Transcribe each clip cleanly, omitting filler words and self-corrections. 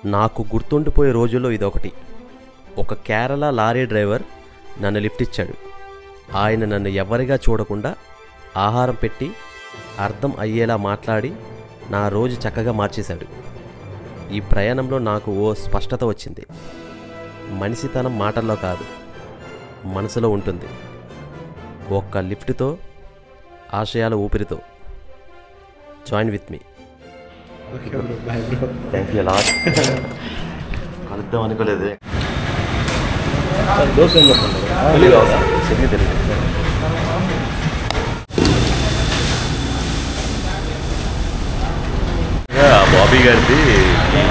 నాకు గుర్తుండిపోయే రోజుల్లో ఇదొకటి. ఒక కేరళ లారీ డ్రైవర్ నన్ను లిఫ్ట్ ఇచ్చాడు. ఆయన నన్ను ఎవరిగా చూడకుండా ఆహారం పెట్టి అర్థం అయ్యేలా మాట్లాడి నా రోజు చక్కగా మార్చేశాడు. ఈ ప్రయాణంలో నాకు ఓ స్పష్టత వచ్చింది. మనిషితనం మాటల్లో కాదు, మనసులో ఉంటుంది. ఒక్క లిఫ్ట్తో ఆశయాల ఊపిరితో. Join with me. Okay bro, bye bro. Thank you lot. కలుద్దాం అనుకోలేదు. దోశ ఏం చెప్పండి. తెలియదు. బాబీ గారిది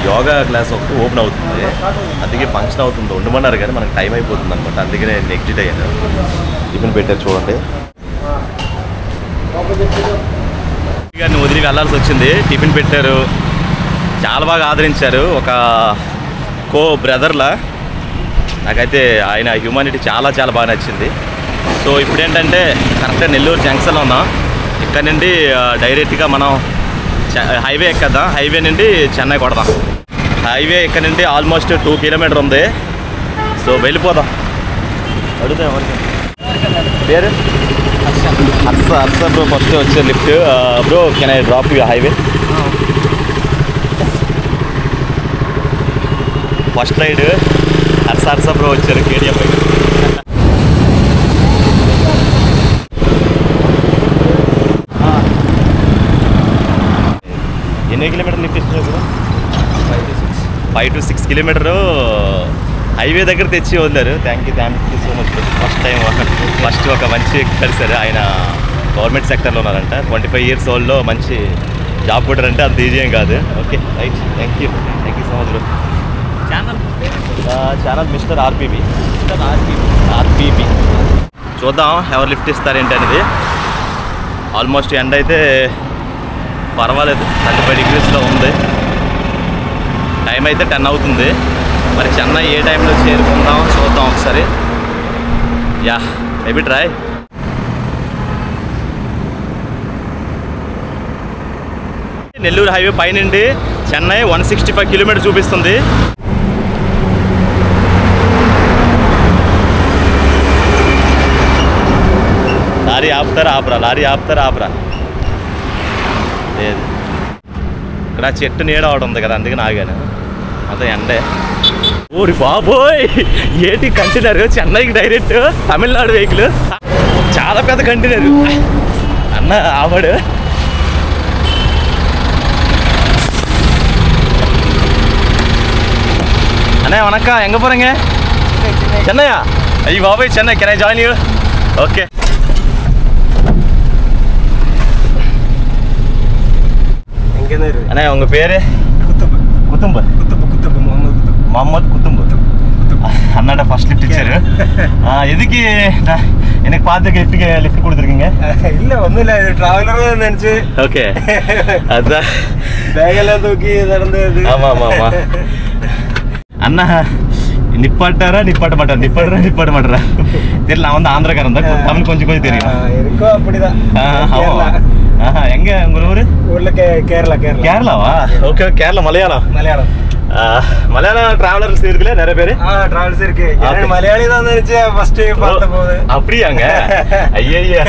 యోగా క్లాస్ ఒకటి ఓపెన్ అవుతుంది, అందుకే ఫంక్షన్ అవుతుంది. ఉండమన్నారు కానీ మనకు టైం అయిపోతుంది అనమాట, అందుకే నేను ఎగ్జిట్ అయ్యాను. టిఫిన్ పెట్టారు చూడండి. గారిని వదిలి వెళ్ళాల్సి వచ్చింది. టిఫిన్ పెట్టారు, చాలా బాగా ఆదరించారు. ఒక కో బ్రదర్లా నాకైతే ఆయన హ్యూమానిటీ చాలా చాలా బాగా నచ్చింది. సో ఇప్పుడు ఏంటంటే కరెక్ట్గా నెల్లూరు జంక్షన్లో ఉన్నాం. ఇక్కడ నుండి డైరెక్ట్గా మనం హైవే ఎక్కద్దాం. హైవే నుండి చెన్నై కొడదాం. హైవే ఇక్కడ నుండి ఆల్మోస్ట్ 2 కిలోమీటర్ ఉంది. సో వెళ్ళిపోదాం. అడుగుదాం పేరు హర్ష బ్రో. ఫస్ట్ వచ్చే lift bro, can I drop you highway? First ride Harsha bro వచ్చారు కేడిఎం. ఎన్ని కిలోమీటర్లు లిఫ్ట్ ఇచ్చినా కూడా 5 to 6 కిలోమీటరు హైవే దగ్గర తెచ్చి వదిలేరు. Thank you so much. First time ఒక మంచి కలిసారు. ఆయన గవర్నమెంట్ సెక్టర్లో ఉన్నారంట. 25 years ఓల్డ్లో మంచి జాబ్ కొట్టారంటే అంత ఈజీ ఏం కాదు. Okay right, thank you so much bro. Channel mister ఆర్పీబీ. చూద్దాం ఎవరు లిఫ్ట్ ఇస్తారేంటి అనేది. ఆల్మోస్ట్ ఎండ్ అయితే పర్వాలేదు, 35 degrees ఉంది. టైం అయితే 10 అవుతుంది. మరి చెన్నై ఏ టైంలో చేరుకుందాం చూద్దాం ఒకసారి. Yeah maybe try. Nellore highway పైనుండి చెన్నై 165 కిలోమీటర్ చూపిస్తుంది. లారీ ఆపుతారా? లేదు, ఇక్కడ చెట్టు నీడ ఒకటి ఉంది కదా, అందుకే ఆగాను. అదే ఎండే. ఓరి బాబోయ్, ఏంటి కంటైనర్ చెన్నైకి డైరెక్ట్ తమిళనాడు వెహికల్. చాలా పెద్ద కంటైనర్ అన్న. ఆవాడు అన్నయ్య వనక్క. ఎంగ పోறீங்க? చెన్నయ్యా? అయ్యి బాబోయ్, Chennai. Can I join you? Okay. அண்ணா உங்க பேரு? குத்தும்பு. முகமது குத்தும்பு. அண்ணாட ஃபர்ஸ்ட் லிஃப்ட் இச்சாரு. எதுக்கு எனக்கு பார்த்து லிஃப்ட் கொடுத்துருக்கீங்க? இல்ல ஒன்றும் இல்லை, இது டிராவலர் நினைச்சு. ஓகே, அதான் பேகெல்லாம் தூக்கி நடந்தது. ஆமா. அண்ணா நிப்பாட்ட மாட்டேறா தெரியல. நான் வந்து ஆந்திரக்காரன் தான், தமிழ் கொஞ்சம் தெரியும். இருக்கும் அப்படிதான். எங்க உங்க ஊர்ல? கேரளாவா? ஓகே, கேரளா. மலையாளம் டிராவலர்ஸ் இருக்குல்ல நிறைய பேரு. டிராவலர்ஸ் இருக்கு. மலையாளி தான் நினைச்சேன் ஃபர்ஸ்ட் பார்த்த போது. அப்படியாங்க? ஐயா,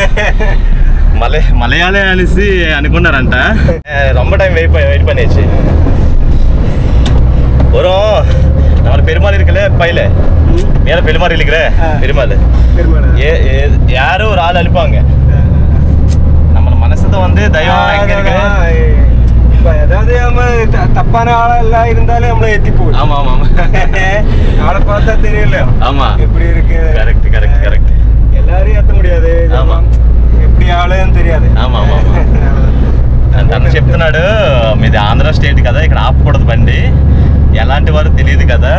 மலையாளம் அனுசி అనుకున్నారంట. ரொம்ப டைம் வெயிட் பண்ணியாச்சு. வரும் நம்ம பெருமாள் இருக்குல்ல, பையில மேல பெருமாள் இருக்குல்ல, பெருமாள் யாரோ ஒரு ஆள் அனுப்பாங்க. நம்ம மனசுல வந்து தெய்வம் எங்க இருக்கு. ஏதாவது நம்ம தப்பான ஆளெல்லாம் இருந்தாலே நம்மள ஏத்தி போகும். ஆமா ஆளை பார்த்தா தெரியல. ஆமா, எப்படி இருக்கு. கரெக்ட். எல்லாரையும் ஏத்த முடியாது. ஆமா, எப்படி ఆలోయం తెలియదు. ఆమా తను చెప్తున్నాడు, మీది ఆంధ్ర స్టేట్ కదా, ఇక్కడ ఆపకూడదు బండి, ఎలాంటి వారు తెలియదు కదా,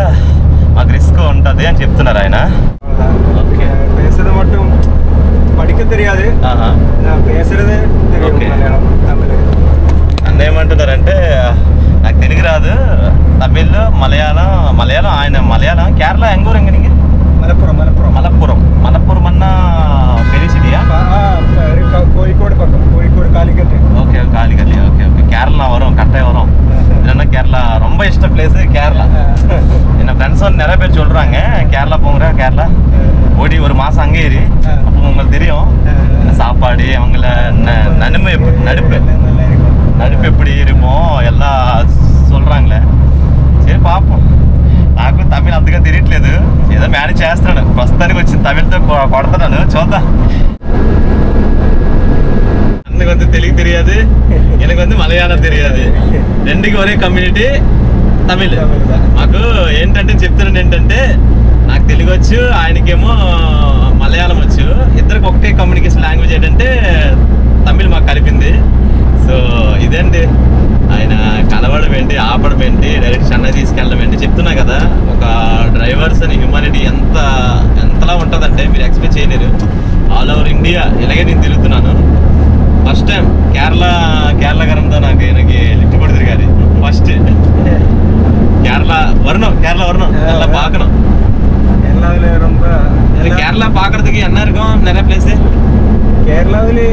మాకు రిస్క్ ఉంటుంది అని చెప్తున్నారు ఆయన. ఓకే, பேசுறது மட்டும் படிக்க தெரியாது. நான் பேசுறது தெரியும், మలయాళం తమిళ. అన్న ఏమంటున్నారంటే నాకు తెలుగు రాదు, తమిళ్ మలయాళం ఆయన మలయాళం. కేరళ ఎంగూరు ఎంగ నీకు? మలప్పురం అన్న పెరి సిటీయా? కోഴിക്കോട് పక్కన, కోഴിക്കോട് కాలికట్. ఓకే, కాలికట్. ఓకే, కేరళ వరం, కట్టాయి వరం. இதுனா கேரளா ரொம்ப இஷ்ட பிளேஸ் கேரளா. என்ன ஃப்ரெண்ட்ஸ் வந்து நிறைய பேர் சொல்கிறாங்க கேரளா போங்கிற கேரளா ஓடி ஒரு மாதம் அங்கே ஏறி அப்போ உங்களுக்கு தெரியும் சாப்பாடு அவங்கள நடுப்பு எப்படி இருக்கும் எல்லாம் சொல்கிறாங்களே. సరే పాపం నాకు తమిళ అంతగా తెలియట్లేదు, ఏదో మేనేజ్ చేస్తున్నాను. ప్రస్తుతానికి వచ్చి తమిళ్తో కొడుతున్నాను, చూద్దాం. అన్నకు வந்து தெலுங்கு தெரியாது, எனக்கு வந்து మలయాళం தெரியாது, రెండుకి ఒరే కమ్యూనిటీ తమిళ్. మాకు ఏంటంటే చెప్తున్నాను ఏంటంటే నాకు తెలుగు వచ్చు, ఆయనకేమో మలయాళం వచ్చు, ఇద్దరికి ఒకటే కమ్యూనికేషన్ లాంగ్వేజ్ ఏంటంటే తమిళ్ మాకు కలిపింది. సో ఇదండి ఆయన కలవడం ఏంటి, ఆపడం ఏంటి, డైరెక్ట్ చెన్నై తీసుకెళ్ళడం ఏంటి చెప్తున్నా కదా. ఒక డ్రైవర్స్ అని హ్యూమానిటీ ఎంతలా ఉంటుందంటే మీరు ఎక్స్పెక్ట్ చేయలేరు. ఆల్ ఓవర్ ఇండియా ఇలాగే నేను తిరుగుతున్నాను. ఫస్ట్ టైం కేరళ గారంతో నాకు ఈయనకి లిఫ్ట్ కూడా తిరిగారు. ఫస్ట్ కేరళ వరుణం நல்லா பார்க்கணும். கேரளா பார்க்கறதுக்கு என்ன இருக்கும், நிறைய பிளேஸ். கேரளாவிலே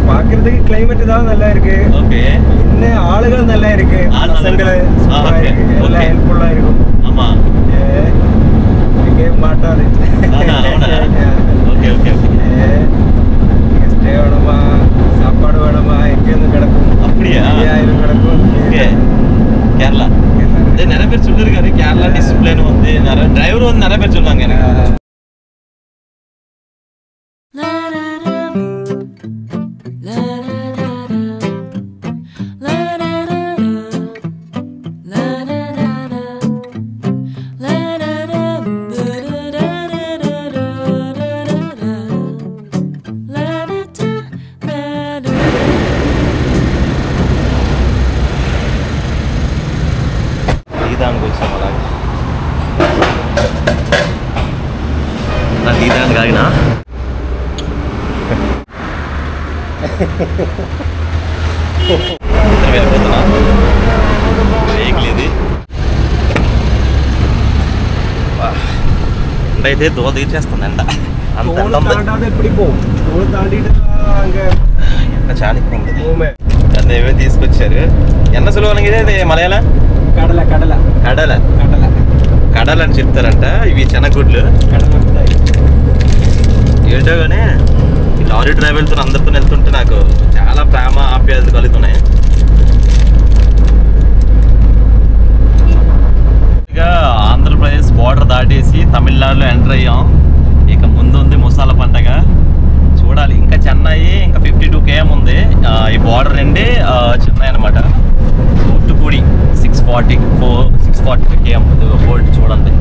பார்க்கறதுக்கு கிளைமேட் தான் நல்லா இருக்கு. ஓகே. இன்னும் ஆளுகள் நல்லா இருக்கு, பசங்களே எல்லாம் ஹெல்ப்ஃபுல்லா இருக்கும். ஆமா, எங்கே மாட்டாது. Okay okay okay. ஸ்டே வேணுமா, சாப்பாடு வேணுமா, எங்கேருந்து கிடக்கும். அப்படியா? கிடக்கும். ஓகே. கேரளா நிறைய பேர் சொல்லிருக்காரு கேரளா டிசிப்ளின் வந்து நிறைய டிரைவர் வந்து நிறைய பேர் சொன்னாங்க எனக்கு. టీదానికి వచ్చాం అలాగే. నా టీదానికి ఆగినా వెళ్ళిపోతున్నా. వెహికల్ ఇది అయితే దోల తీర్చేస్తుంది ఎండ. అంత ఎండ చాలా ఎక్కువ ఉంది. అన్నీ ఏవో తీసుకొచ్చారు. ఎన్న సులువనగా ఇది మలయాళం కడల అని చెప్తారంట. ఇవి చెనగుడ్లు ఏంటో కానీ ఈ లారీ డ్రైవర్తో అందరితో వెళ్తుంటే నాకు చాలా ప్రేమ ఆప్యాయత కలుగుతున్నాయి. ఇక ఆంధ్రప్రదేశ్ బార్డర్ దాటేసి తమిళనాడులో ఎంటర్ అయ్యాం. ఇక ముందు ఉంది ముసాల పండగ చూడాలి. ఇంకా చెన్నై ఇంకా 52 km ఉంది. ఈ బార్డర్ నుండి చెన్నై అనమాట. తూట్టుపూడి 642 km బోర్డు చూడండి.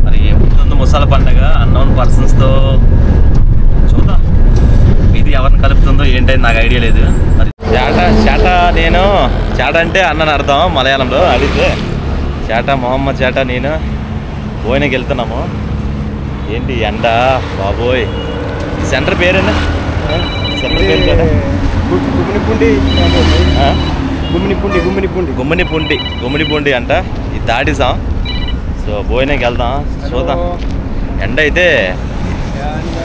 మరి ముందు ముసాల పండగ అన్నోన్ పర్సన్స్తో చూద్దాం. ఇది ఎవరిని కలుపుతుందో ఏంటని నాకు ఐడియా లేదు. మరి చాట అంటే అన్నని అర్థం మలయాళంలో. అడిగితే మొహమ్మద్ చాటా నేను బోయినకి వెళ్తున్నాము. ఏంటి ఎండ బాబోయ్. ఈ సెంటర్ పేరేనా? సెంటర్ పేరు చాటా గుమ్మినిపుండి అంట. ఇది దాటిసాం. సో బోయినకి వెళ్దాం, చూద్దాం. ఎండ అయితే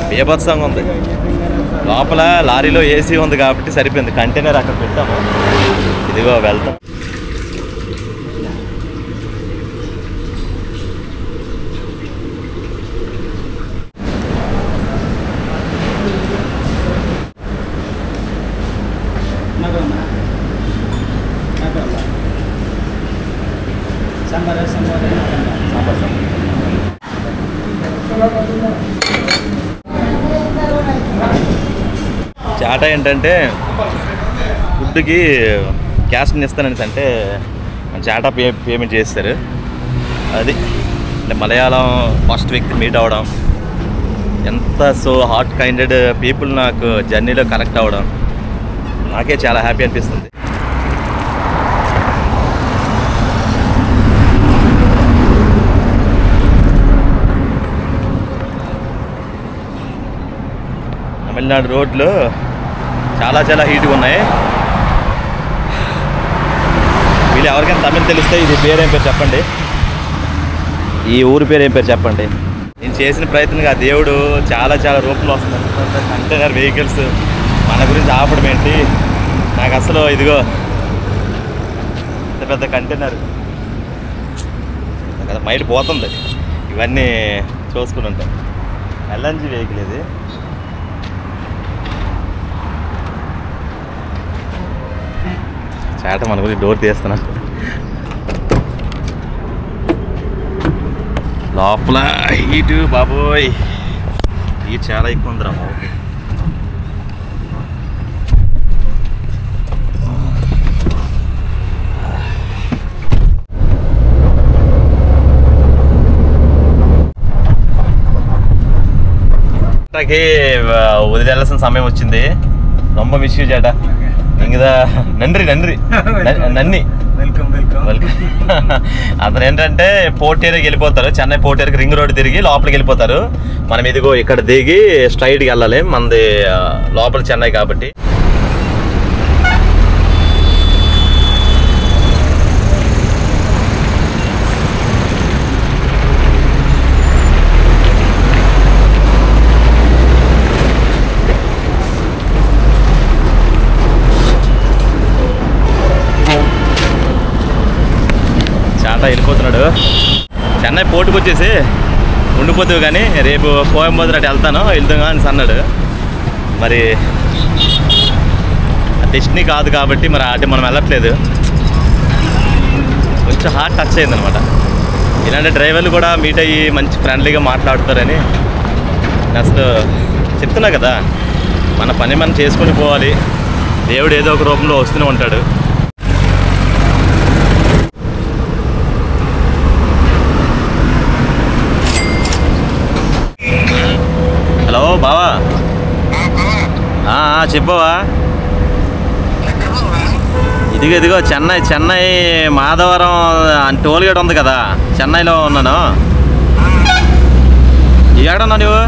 బీభత్సంగా ఉంది. లోపల లారీలో ఏసీ ఉంది కాబట్టి సరిపోయింది. కంటైనర్ అక్కడ పెట్టాము. ఇదిగో వెళ్తాం. చాటా ఏంటంటే ఫుడ్కి క్యాష్ ఇస్తానని అంటే చాటా పేమెంట్ చేస్తారు. అది అంటే మలయాళం ఫస్ట్ వ్యక్తి మీట్ అవ్వడం, ఎంత సో హార్ట్ కైండెడ్ పీపుల్ నాకు జర్నీలో కనెక్ట్ అవ్వడం నాకే చాలా హ్యాపీ అనిపిస్తుంది. తమిళనాడు రోడ్లు చాలా హీట్గా ఉన్నాయి. వీళ్ళు ఎవరికైనా తమిళ్ తెలిస్తే ఇది పేరేం పేరు చెప్పండి, ఈ ఊరి పేరు ఏం పేరు చెప్పండి. నేను చేసిన ప్రయత్నంగా దేవుడు చాలా రూపంలో వస్తుంది. కంటైనర్ వెహికల్స్ మన గురించి ఆపడం ఏంటి నాకు అసలు ఇదిగో పెద్ద పెద్ద కంటైనర్ కదా, మైండ్ పోతుంది ఇవన్నీ చూసుకుని ఉంటాం. ఎల్ఎన్జి వెహికల్ ఇది. చేట మన గురించి డోర్ తీస్తున్నా. లోపల హీటు బాబోయ్, హీట్ చాలా ఎక్కువ ఉందిరా బాబు. వదిలేయాల్సిన సమయం వచ్చింది. రొంబ మిస్ యూ చేట. ఇంకదా నండ్రి నండ్రి నన్ని వెల్కమ్. అతను ఏంటంటే పోర్ట్ ఏరియాకి వెళ్ళిపోతారు. చెన్నై పోర్ట్ ఏరియాకి రింగ్ రోడ్ తిరిగి లోపలికి వెళ్ళిపోతారు. మనం ఇదిగో ఇక్కడ దిగి స్ట్రైట్కి వెళ్ళాలి. మనది లోపల చెన్నై కాబట్టి. వెళ్ళిపోతున్నాడు. చెన్నై పోర్టుకు వచ్చేసి ఉండిపోతావు కానీ రేపు కోయంబత్తూర్ అటు వెళ్తాం అని అన్నాడు. మరి డెస్టినీ కాదు కాబట్టి మరి అటు మనం వెళ్ళట్లేదు. కొంచెం హార్ట్ టచ్ అయిందనమాట. ఇలాంటి డ్రైవర్లు కూడా మీట్ అయ్యి మంచి ఫ్రెండ్లీగా మాట్లాడుతారని అసలు చెప్తున్నా కదా. మన పని మనం చేసుకొని పోవాలి. దేవుడు ఏదో ఒక రూపంలో వస్తూనే ఉంటాడు. హలో బావా, చెప్పవా? ఇదిగో చెన్నై మాధవరం టోల్ గేట్ ఉంది కదా, చెన్నైలో ఉన్నాను. ఎక్కడున్నావు నువ్వు?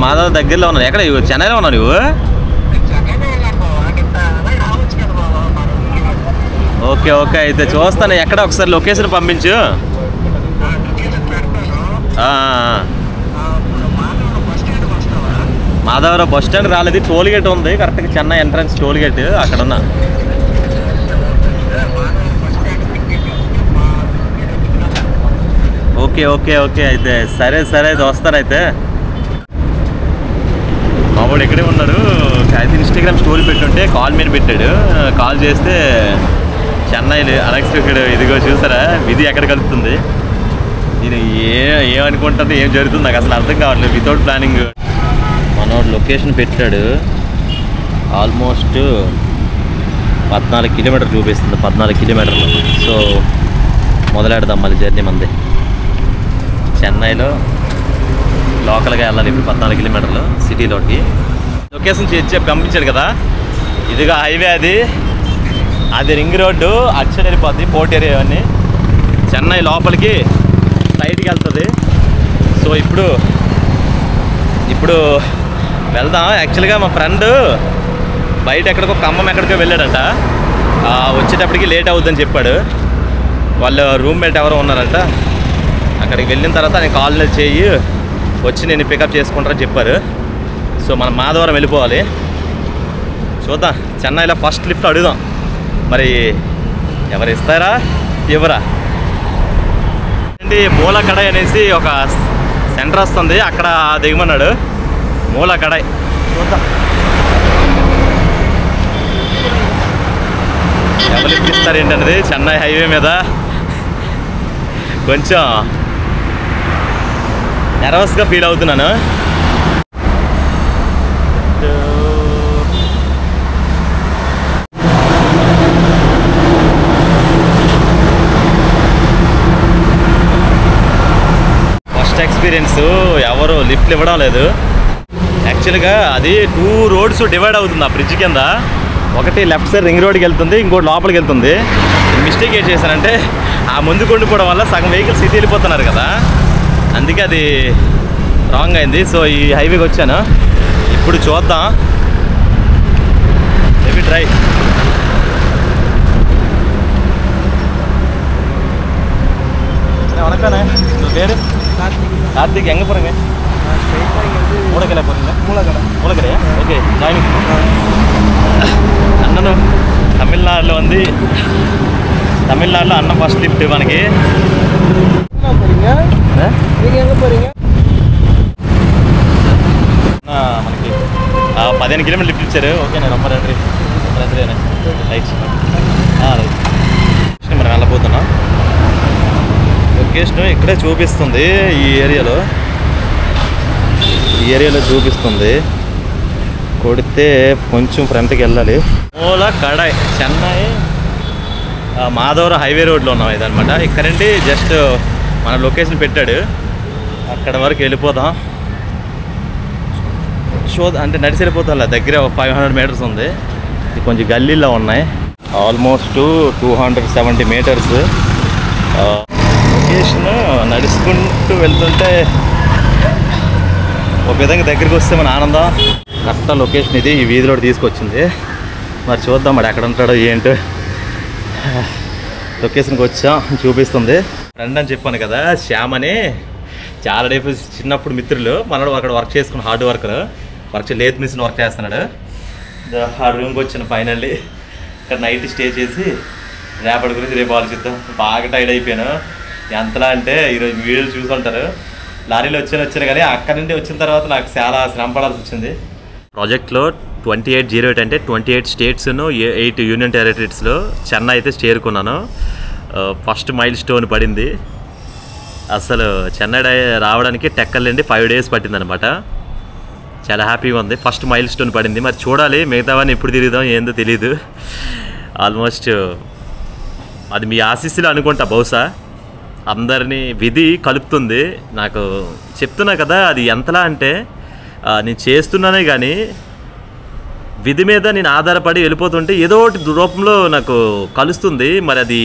మాధవ దగ్గరలో ఉన్నాను. ఎక్కడ చెన్నైలో ఉన్నావు నువ్వు? ఓకే అయితే చూస్తాను. ఎక్కడ ఒకసారి లొకేషన్ పంపించు. మాధవరావు బస్ స్టాండ్ రాలేదు. టోల్ గేట్ ఉంది కరెక్ట్గా, చెన్నై ఎంట్రన్స్ టోల్ గేట్ అక్కడ ఉన్నా. ఓకే అయితే సరే అయితే వస్తాను. అయితే మావాడు ఇక్కడే ఉన్నాడు. అయితే ఇన్స్టాగ్రామ్ స్టోరీ పెట్టుంటే కాల్ మీద పెట్టాడు. కాల్ చేస్తే చెన్నైలో అన్ఎక్స్పెక్టెడ్ ఇదిగో చూసారా విధి ఎక్కడ కలుపుతుంది. నేను ఏమనుకుంటాను ఏం జరుగుతుంది నాకు అసలు అర్థం కావట్లేదు. వితౌట్ ప్లానింగ్ మనోడు లొకేషన్ పెట్టాడు. ఆల్మోస్ట్ 14 కిలోమీటర్లు చూపిస్తుంది. 14 కిలోమీటర్లు. సో మొదలెడదాం మళ్ళీ జర్నీ మంది. చెన్నైలో లోకల్గా వెళ్ళాలి ఇప్పుడు 14 కిలోమీటర్లు సిటీలోకి. లొకేషన్ పంపించాడు కదా, ఇదిగా హైవే అది రింగ్ రోడ్డు అటు సైడ్ వెళ్ళిపోద్ది. పోర్ట్ ఏరియా అవన్నీ చెన్నై లోపలికి సైడ్కి వెళ్తుంది. సో ఇప్పుడు వెళ్దాం. యాక్చువల్గా మా ఫ్రెండ్ బయట ఎక్కడికో ఖమ్మం ఎక్కడికో వెళ్ళాడంట. వచ్చేటప్పటికి లేట్ అవుతుందని చెప్పాడు. వాళ్ళ రూమ్మేట్ ఎవరో ఉన్నారంట. అక్కడికి వెళ్ళిన తర్వాత నేను కాల్ చేయి వచ్చి నేను పికప్ చేసుకుంటారని చెప్పారు. సో మనం మాధవరం వెళ్ళిపోవాలి. చూద్దాం. చెన్నైలో ఫస్ట్ లిఫ్ట్ అడుగుదాం. మరి ఎవరు ఇస్తారా ఎవరా అండి. మూల కడాయి అనేసి ఒక సెంటర్ వస్తుంది, అక్కడ దిగమన్నాడు. మూల కడాయి చూద్దాం ఎవరు ఇప్పిస్తారు ఏంటనేది. చెన్నై హైవే మీద కొంచెం నర్వస్గా ఫీల్ అవుతున్నాను. ఎక్స్పీరియన్స్ ఎవరు లిఫ్ట్లు ఇవ్వడం లేదు. యాక్చువల్గా అది 2 రోడ్స్ డివైడ్ అవుతుంది ఆ బ్రిడ్జ్ కింద. ఒకటి లెఫ్ట్ సైడ్ రింగ్ రోడ్కి వెళ్తుంది, ఇంకోటి లోపలికి వెళ్తుంది. మిస్టేక్ ఏం చేశానంటే ఆ ముందు కొండుకోవడం వల్ల సగం వెహికల్స్ సిటీ వెళ్ళిపోతున్నారు కదా, అందుకే అది రాంగ్ అయింది. సో ఈ హైవేకి వచ్చాను. ఇప్పుడు చూద్దాం. Maybe try. வணக்கண்ணே. உங்கள் பேர்? கார்த்திக். எங்கே போகிறீங்க? మూలకెళ్ళ పోతుందా? మూలగడ. మూలకెళ్ళ ఓకే జాయిన్ అన్నను తమిళనాడులో ఉంది. తమిళనాడులో అన్న ఫస్ట్ లిఫ్ట్ మనకి. మనకి 15 కిలోమీటర్లు లిఫ్ట్ ఇచ్చారు. ఓకేనా నంబర్ ఎంట్రీ రైట్ మనం వెళ్ళబోతున్నాం. లొకేషన్ ఇక్కడే చూపిస్తుంది. ఈ ఏరియాలో చూపిస్తుంది. కొడితే కొంచెం ఫ్రంట్కి వెళ్ళాలి. మూల కడాయ్ చెన్నై మాధవరం హైవే రోడ్లో ఉన్నాం ఇదనమాట. ఇక్కడ నుండి జస్ట్ మన లొకేషన్ పెట్టాడు, అక్కడ వరకు వెళ్ళిపోదాం. అంటే నడిచి వెళ్ళిపోతాం. దగ్గర 500 మీటర్స్ ఉంది. ఇది కొంచెం గల్లీలో ఉన్నాయి. Almost 270 metres. లొకేషన్ నడుచుకుంటూ వెళ్తుంటే ఒక విధంగా దగ్గరికి వస్తే మన ఆనందం. కరెక్ట్ లొకేషన్ ఇది. ఈ వీధిలో తీసుకొచ్చింది. మరి చూద్దాం మరి ఎక్కడ ఉంటాడో ఏంటో. లొకేషన్కి వచ్చాం, చూపిస్తుంది. ఫ్రెండ్ అని చెప్పాను కదా, శ్యామ్ అని. చాలా డేస్ చిన్నప్పుడు మిత్రులు. మనడు అక్కడ వర్క్ చేసుకుని hard worker lathe machine work చేస్తున్నాడు. ఆ రూమ్కి వచ్చిన ఫైనల్లీ. ఇక్కడ నైట్ స్టే చేసి రేపటి గురించి రేపు ఆలోచిద్దాం. బాగా టైర్డ్ అయిపోయాను. ఎంతలా అంటే ఈరోజు వీడియోలు చూసుకుంటారు. లారీలో వచ్చాను కానీ అక్కడి నుండి వచ్చిన తర్వాత నాకు చాలా శ్రమ పడాల్సి వచ్చింది. ప్రాజెక్ట్లో 2808 అంటే 28 స్టేట్స్ను 8 యూనియన్ టెరిటరీస్లో చెన్నై అయితే చేరుకున్నాను. ఫస్ట్ మైల్ స్టోన్ పడింది. అసలు చెన్నై రావడానికి టెక్కల్ 5 డేస్ పట్టిందనమాట. చాలా హ్యాపీగా ఉంది. ఫస్ట్ మైల్ స్టోన్ పడింది. మరి చూడాలి మిగతావన్నీ ఎప్పుడు తిరుగుదాం ఏందో తెలీదు. ఆల్మోస్ట్ అది మీ ఆశీస్సులు అనుకుంటా. బహుశా అందరినీ విధి కలుపుతుంది. నాకు చెప్తున్నా కదా, అది ఎంతలా అంటే నేను చేస్తున్నానే కానీ విధి మీద నేను ఆధారపడి వెళ్ళిపోతుంటే ఏదో ఒకటి రూపంలో నాకు కలుస్తుంది. మరి అది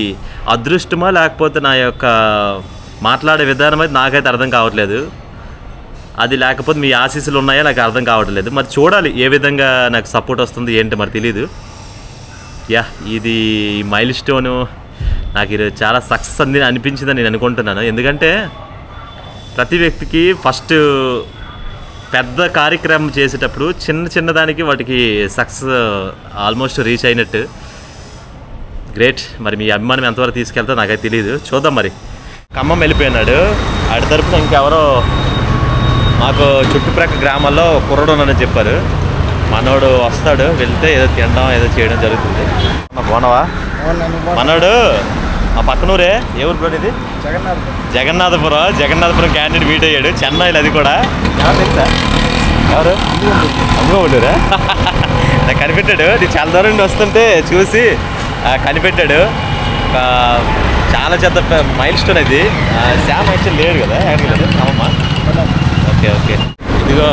అదృష్టమా లేకపోతే నా యొక్క మాట్లాడే విధానం అయితే నాకైతే అర్థం కావట్లేదు. అది లేకపోతే మీ ఆశీస్సులు ఉన్నాయో నాకు అర్థం కావట్లేదు. మరి చూడాలి ఏ విధంగా నాకు సపోర్ట్ వస్తుంది ఏంటి మరి తెలీదు. ఇది మైల్ స్టోను నాకు ఈరోజు చాలా సక్సెస్ అనిపించిందని నేను అనుకుంటున్నాను. ఎందుకంటే ప్రతి వ్యక్తికి ఫస్ట్ పెద్ద కార్యక్రమం చేసేటప్పుడు చిన్న దానికి వాటికి సక్సెస్ ఆల్మోస్ట్ రీచ్ అయినట్టు. గ్రేట్. మరి మీ అభిమానం ఎంతవరకు తీసుకెళ్తా నాకైతే తెలియదు. చూద్దాం. మరి ఖమ్మం వెళ్ళిపోయినాడు. అటు తరపున ఇంకెవరో మాకు చుట్టుప్రక్కల గ్రామాల్లో కుర్రడు ఉన్నాడని చెప్పారు. మనోడు వస్తాడు, వెళ్తే ఏదో తినడం ఏదో చేయడం జరుగుతుంది. బాగున్నావా? మనోడు మా పక్కనూరే. ఏ ఊరు బ్రో ఇది? జగన్నాథపురం క్యాండిడేట్ మీట్ అయ్యాడు చెన్నైలో. అది కూడా ఎవరు తెలుసా? ఎవరు? అమ్మగోడురా. నాకు కనిపెట్టాడు. నేను చాలా దూరం నుండి వస్తుంటే చూసి కనిపెట్టాడు. చాలా చెత్త మైల్ స్టోన్ అది. శ్యామ్ అయితే లేడు కదా, లేదు అమ్మమ్మ. ఓకే ఇదిగో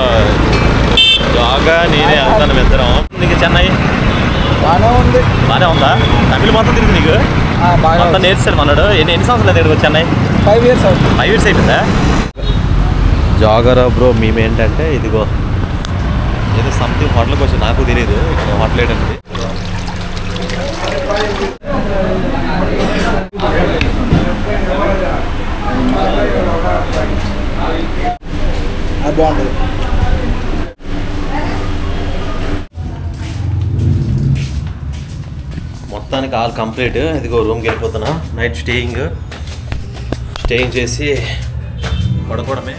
బాగా నేనే వెళ్తాను ఇద్దరం. నీకు చెన్నై బాగానే ఉందా? తమిళ మొత్తం తిరిగి నీకు మొత్తం నేర్చాడు మనోడు. ఎన్ని సంవత్సరాలు తిరిగి చెన్నై? 5 years. 5 years అయిపోయిందా? జాగరా బ్రో మేమేంటంటే ఇదిగో ఏదో సంథింగ్ హోటల్కి వచ్చి నాకు తెలియదు. ఇక్కడ హోటల్ ఏంటంటే బాగుంటుంది. మొత్తానికి ఆల్ కంప్లీట్. ఇదిగో రూమ్కి వెళ్ళిపోతున్నా. నైట్ స్టేయింగ్ చేసి పడుకోవడమే.